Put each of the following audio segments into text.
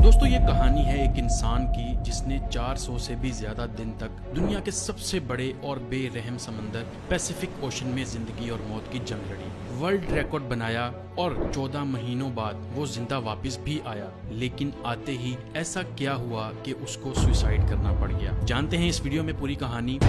दोस्तों ये कहानी है एक इंसान की जिसने 400 से भी ज्यादा दिन तक दुनिया के सबसे बड़े और बेरहम समंदर पैसिफिक ओशन में जिंदगी और मौत की जंग लड़ी, वर्ल्ड रिकॉर्ड बनाया और 14 महीनों बाद वो जिंदा वापस भी आया। लेकिन आते ही ऐसा क्या हुआ कि उसको सुसाइड करना पड़ गया। जानते हैं इस वीडियो में पूरी कहानी।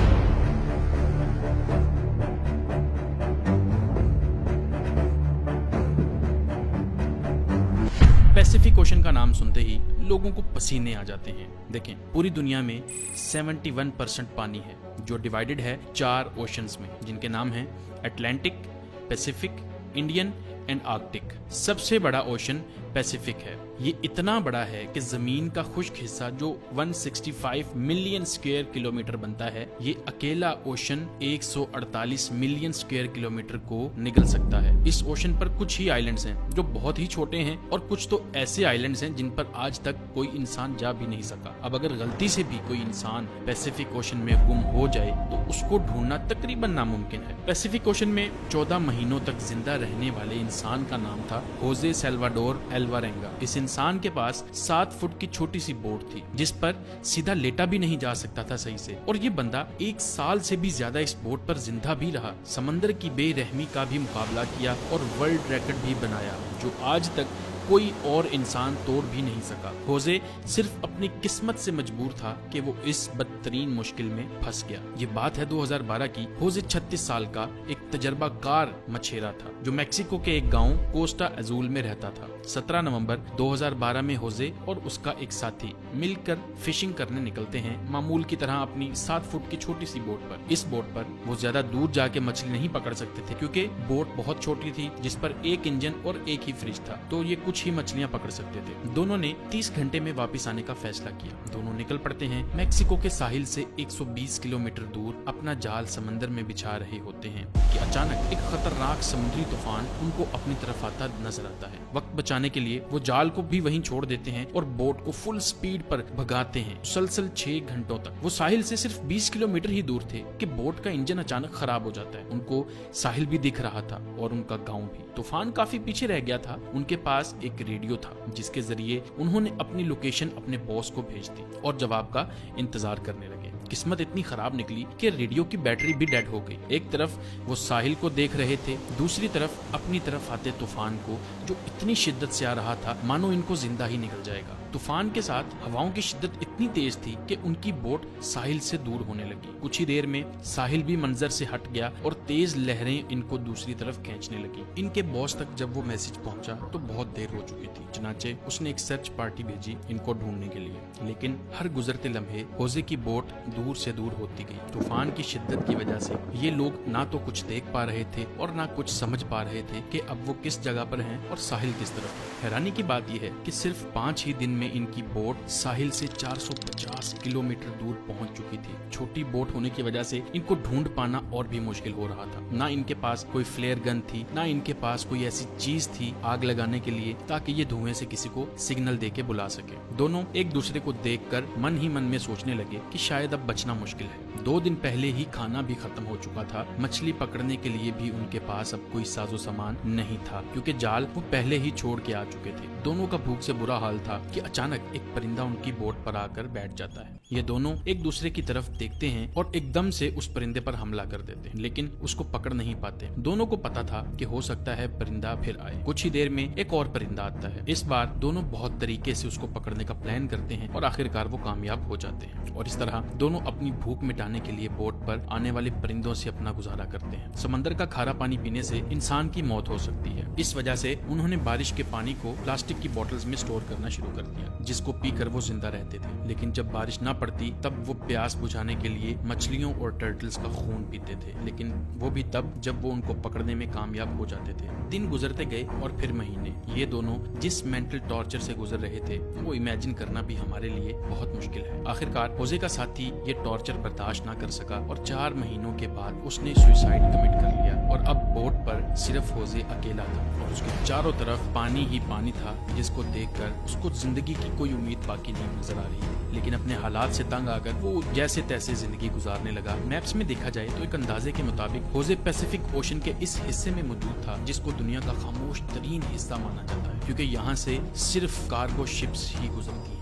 पैसिफिक ओशन का नाम सुनते ही लोगों को पसीने आ जाते हैं। देखें, पूरी दुनिया में 71% पानी है जो डिवाइडेड है 4 ओशंस में, जिनके नाम हैं Atlantic, Pacific, Indian and Arctic. सबसे बड़ा ओशन पैसिफिक है। ये इतना बड़ा है कि जमीन का खुश्क हिस्सा जो 165 मिलियन स्क्वायर किलोमीटर बनता है, ये अकेला ओशन 148 मिलियन स्क्वायर किलोमीटर को निगल सकता है। इस ओशन पर कुछ ही आइलैंड्स हैं जो बहुत ही छोटे हैं और कुछ तो ऐसे आइलैंड्स हैं जिन पर आज तक कोई इंसान जा भी नहीं सका। अब अगर गलती से भी कोई इंसान पैसिफिक ओशन में गुम हो जाए तो उसको ढूंढना तकरीबन नामुमकिन है। पैसिफिक ओशन में 14 महीनों तक जिंदा रहने वाले इंसान का नाम था होजे सल्वाडोर अल्वारेंगा। इस इंसान के पास 7 फुट की छोटी सी बोट थी जिस पर सीधा लेटा भी नहीं जा सकता था सही से, और ये बंदा 1 साल से भी ज्यादा इस बोट पर जिंदा भी रहा, समंदर की बेरहमी का भी मुकाबला किया और वर्ल्ड रिकॉर्ड भी बनाया जो आज तक कोई और इंसान तोड़ भी नहीं सका। होजे सिर्फ अपनी किस्मत से मजबूर था कि वो इस बदतरीन मुश्किल में फंस गया। ये बात है 2012 की। होजे 36 साल का एक तजर्बाकार मछेरा था जो मेक्सिको के एक गांव कोस्टा अजूल में रहता था। 17 नवंबर 2012 में होजे और उसका एक साथी मिलकर फिशिंग करने निकलते हैं, मामूल की तरह अपनी 7 फुट की छोटी सी बोट पर। इस बोट पर वो ज्यादा दूर जाके मछली नहीं पकड़ सकते थे क्योंकि बोट बहुत छोटी थी जिस पर एक इंजन और एक ही फ्रिज था, तो ये कुछ ही मछलियां पकड़ सकते थे। दोनों ने 30 घंटे में वापस आने का फैसला किया। दोनों निकल पड़ते हैं। मेक्सिको के साहिल से 120 किलोमीटर दूर अपना जाल समंदर में बिछा रहे होते हैं कि अचानक एक खतरनाक समुद्री तूफान उनको अपनी तरफ आता नजर आता है। वक्त बचाने के लिए वो जाल को भी वहीं छोड़ देते हैं और बोट को फुल स्पीड पर भगाते हैं। मुसलसल 6 घंटों तक वो साहिल से सिर्फ 20 किलोमीटर ही दूर थे कि बोट का इंजन अचानक खराब हो जाता है। उनको साहिल भी दिख रहा था और उनका गाँव भी। तूफान काफी पीछे रह गया था। उनके पास एक रेडियो था जिसके जरिए उन्होंने अपनी लोकेशन अपने बॉस को भेज दी और जवाब का इंतजार करने लगे। किस्मत इतनी खराब निकली कि रेडियो की बैटरी भी डेड हो गई। एक तरफ वो साहिल को देख रहे थे, दूसरी तरफ अपनी तरफ आते तूफान को जो इतनी शिद्दत से आ रहा था मानो इनको जिंदा ही निकल जाएगा। तूफान के साथ हवाओं की शिद्दत इतनी तेज थी कि उनकी बोट साहिल से दूर होने लगी। कुछ ही देर में साहिल भी मंजर से हट गया और तेज लहरें इनको दूसरी तरफ खींचने लगी। इनके बॉस तक जब वो मैसेज पहुंचा तो बहुत देर हो चुकी थी। चनाचे उसने एक सर्च पार्टी भेजी इनको ढूंढने के लिए, लेकिन हर गुजरते लम्हे होजे की बोट दूर से दूर होती गई। तूफान की शिद्दत की वजह से ये लोग ना तो कुछ देख पा रहे थे और ना कुछ समझ पा रहे थे कि अब वो किस जगह पर हैं और साहिल किस तरफ है। हैरानी की बात यह है कि सिर्फ 5 ही दिन में इनकी बोट साहिल से 450 किलोमीटर दूर पहुंच चुकी थी। छोटी बोट होने की वजह से इनको ढूंढ पाना और भी मुश्किल हो रहा था। ना इनके पास कोई फ्लेयर गन थी, ना इनके पास कोई ऐसी चीज थी आग लगाने के लिए ताकि ये धुएं से किसी को सिग्नल देके बुला सके। दोनों एक दूसरे को देखकर मन ही मन में सोचने लगे कि शायद अब बचना मुश्किल है। 2 दिन पहले ही खाना भी खत्म हो चुका था। मछली पकड़ने के लिए भी उनके पास अब कोई साजो सामान नहीं था क्योंकि जाल वो पहले ही छोड़ के आ चुके थे। दोनों का भूख से बुरा हाल था कि अचानक एक परिंदा उनकी बोट पर आकर बैठ जाता है। ये दोनों एक दूसरे की तरफ देखते हैं और एकदम से उस परिंदे पर हमला कर देते हैं, लेकिन उसको पकड़ नहीं पाते। दोनों को पता था कि हो सकता है परिंदा फिर आए। कुछ ही देर में एक और परिंदा आता है। इस बार दोनों बहुत तरीके से उसको पकड़ने का प्लान करते हैं और आखिरकार वो कामयाब हो जाते हैं। और इस तरह दोनों अपनी भूख मिटाने के लिए बोट पर आने वाले परिंदों से अपना गुजारा करते हैं। समंदर का खारा पानी पीने से इंसान की मौत हो सकती है। इस वजह से उन्होंने बारिश के पानी को प्लास्टिक की बोतल्स में स्टोर करना शुरू कर दिया जिसको पीकर वो जिंदा रहते थे। लेकिन जब बारिश न पड़ती तब वो प्यास बुझाने के लिए मछलियों और टर्टल्स का खून पीते थे, लेकिन वो भी तब जब वो उनको पकड़ने में कामयाब हो जाते थे। दिन गुजरते गए और फिर महीने। ये दोनों जिस मेंटल टॉर्चर से गुजर रहे थे वो इमेजिन करना भी हमारे लिए बहुत मुश्किल है। आखिरकार होजे का साथी ये टॉर्चर बर्दाश्त ना कर सका और 4 महीनों के बाद उसने सुसाइड कमिट कर लिया और अब बोट पर सिर्फ होजे अकेला था और उसके चारों तरफ पानी ही पानी था जिसको देखकर उसको जिंदगी की कोई उम्मीद बाकी नहीं नजर आ रही। लेकिन अपने हालात से तंग आकर वो जैसे तैसे जिंदगी गुजारने लगा। मैप्स में देखा जाए तो एक अंदाजे के मुताबिक होजे पैसिफिक ओशन के इस हिस्से में मौजूद था जिसको दुनिया का खामोश तरीन हिस्सा माना जाता है क्योंकि यहाँ से सिर्फ कार्गो शिप्स ही गुजरती हैं।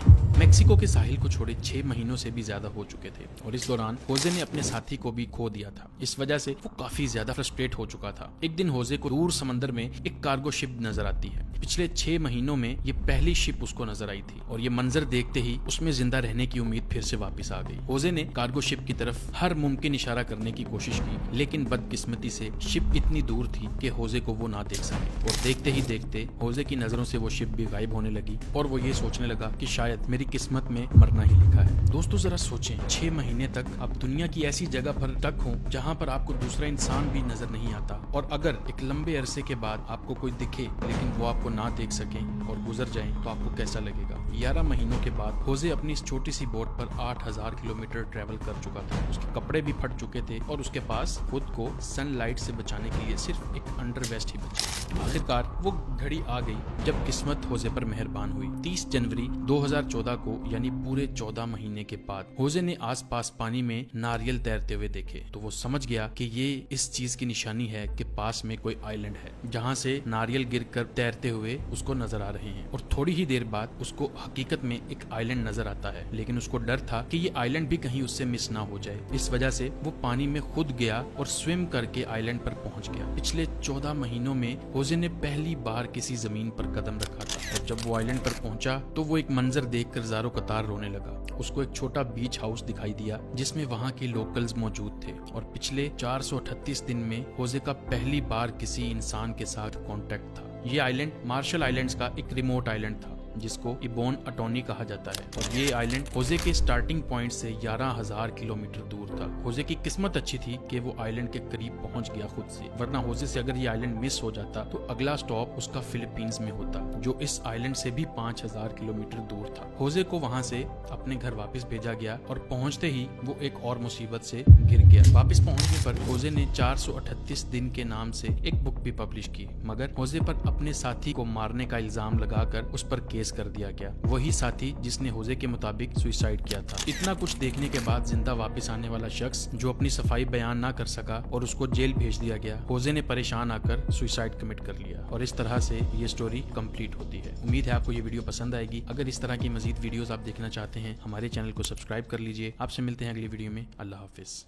मेक्सिको के साहिल को छोड़े 6 महीनों से भी ज्यादा हो चुके थे और इस दौरान होजे ने अपने साथी को भी खो दिया था। इस वजह से वो काफी ज्यादा फ्रस्ट्रेट हो चुका था। एक दिन होजे को दूर समंदर में एक कार्गो शिप नजर आती है। पिछले 6 महीनों में ये पहली शिप उसको नजर आई थी और ये मंजर देखते ही उसमें जिंदा रहने की उम्मीद फिर से वापस आ गई। होजे ने कार्गो शिप की तरफ हर मुमकिन इशारा करने की कोशिश की, लेकिन बदकिस्मती से शिप इतनी दूर थी कि होजे को वो ना देख सके और देखते ही देखते होजे की नजरों से वो शिप भी गायब होने लगी और वो ये सोचने लगा कि शायद मेरी किस्मत में मरना ही लिखा है। दोस्तों जरा सोचें, 6 महीने तक आप दुनिया की ऐसी जगह पर टक हो जहाँ पर आपको दूसरा इंसान भी नजर नहीं आता, और अगर एक लंबे अरसे के बाद आपको कोई दिखे लेकिन वो आपको ना देख सके और गुजर जाए तो आपको कैसा लगेगा। 11 महीनों के बाद होजे अपनी इस छोटी सी बोट पर 8000 किलोमीटर ट्रेवल कर चुका था। उसके कपड़े भी फट चुके थे और उसके पास खुद को सनलाइट से बचाने के लिए सिर्फ एक अंडरवेस्ट ही बची। आखिरकार वो घड़ी आ गई जब किस्मत होजे पर मेहरबान हुई। 30 जनवरी 2014 को, यानी पूरे 14 महीने के बाद, होजे ने आसपास पानी में नारियल तैरते हुए देखे तो वो समझ गया कि ये इस चीज की निशानी है कि पास में कोई आइलैंड है जहाँ से नारियल गिरकर तैरते हुए उसको नजर आ रहे हैं। और थोड़ी ही देर बाद उसको हकीकत में एक आइलैंड नजर आता है, लेकिन उसको डर था कि ये आइलैंड भी कहीं उससे मिस ना हो जाए। इस वजह से वो पानी में खुद गया और स्विम करके आइलैंड पर पहुंच गया। पिछले 14 महीनों में होजे ने पहली बार किसी जमीन पर कदम रखा था और जब वो आइलैंड पर पहुंचा तो वो एक मंजर देखकर ज़ारो कतार रोने लगा। उसको एक छोटा बीच हाउस दिखाई दिया जिसमें वहाँ के लोकल्स मौजूद थे और पिछले 438 दिन में होजे का पहली बार किसी इंसान के साथ कांटेक्ट था। ये आइलैंड मार्शल आइलैंड्स का एक रिमोट आइलैंड था जिसको इबोन अटोनी कहा जाता है और ये आइलैंड होजे के स्टार्टिंग पॉइंट से 11,000 किलोमीटर दूर था। होजे की किस्मत अच्छी थी कि वो आइलैंड के करीब पहुंच गया खुद से, वरना होजे से अगर ये आइलैंड मिस हो जाता तो अगला स्टॉप उसका फिलीपींस में होता, जो इस आइलैंड से भी 5,000 किलोमीटर दूर था। होजे को वहाँ से अपने घर वापस भेजा गया और पहुँचते ही वो एक और मुसीबत से गिर गया। वापस पहुँचने पर होजे ने 438 दिन के नाम से एक बुक भी पब्लिश की, मगर होजे पर अपने साथी को मारने का इल्जाम लगाकर उस पर केस कर दिया गया। वही साथी जिसने होजे के मुताबिक सुसाइड किया था। इतना कुछ देखने के बाद जिंदा वापस आने वाला शख्स जो अपनी सफाई बयान ना कर सका और उसको जेल भेज दिया गया, होजे ने परेशान आकर सुसाइड कमिट कर लिया और इस तरह से ये स्टोरी कंप्लीट होती है। उम्मीद है आपको ये वीडियो पसंद आएगी। अगर इस तरह की मजीद वीडियोस आप देखना चाहते हैं हमारे चैनल को सब्सक्राइब कर लीजिए। आपसे मिलते हैं अगली वीडियो में। अल्लाह हाफिज।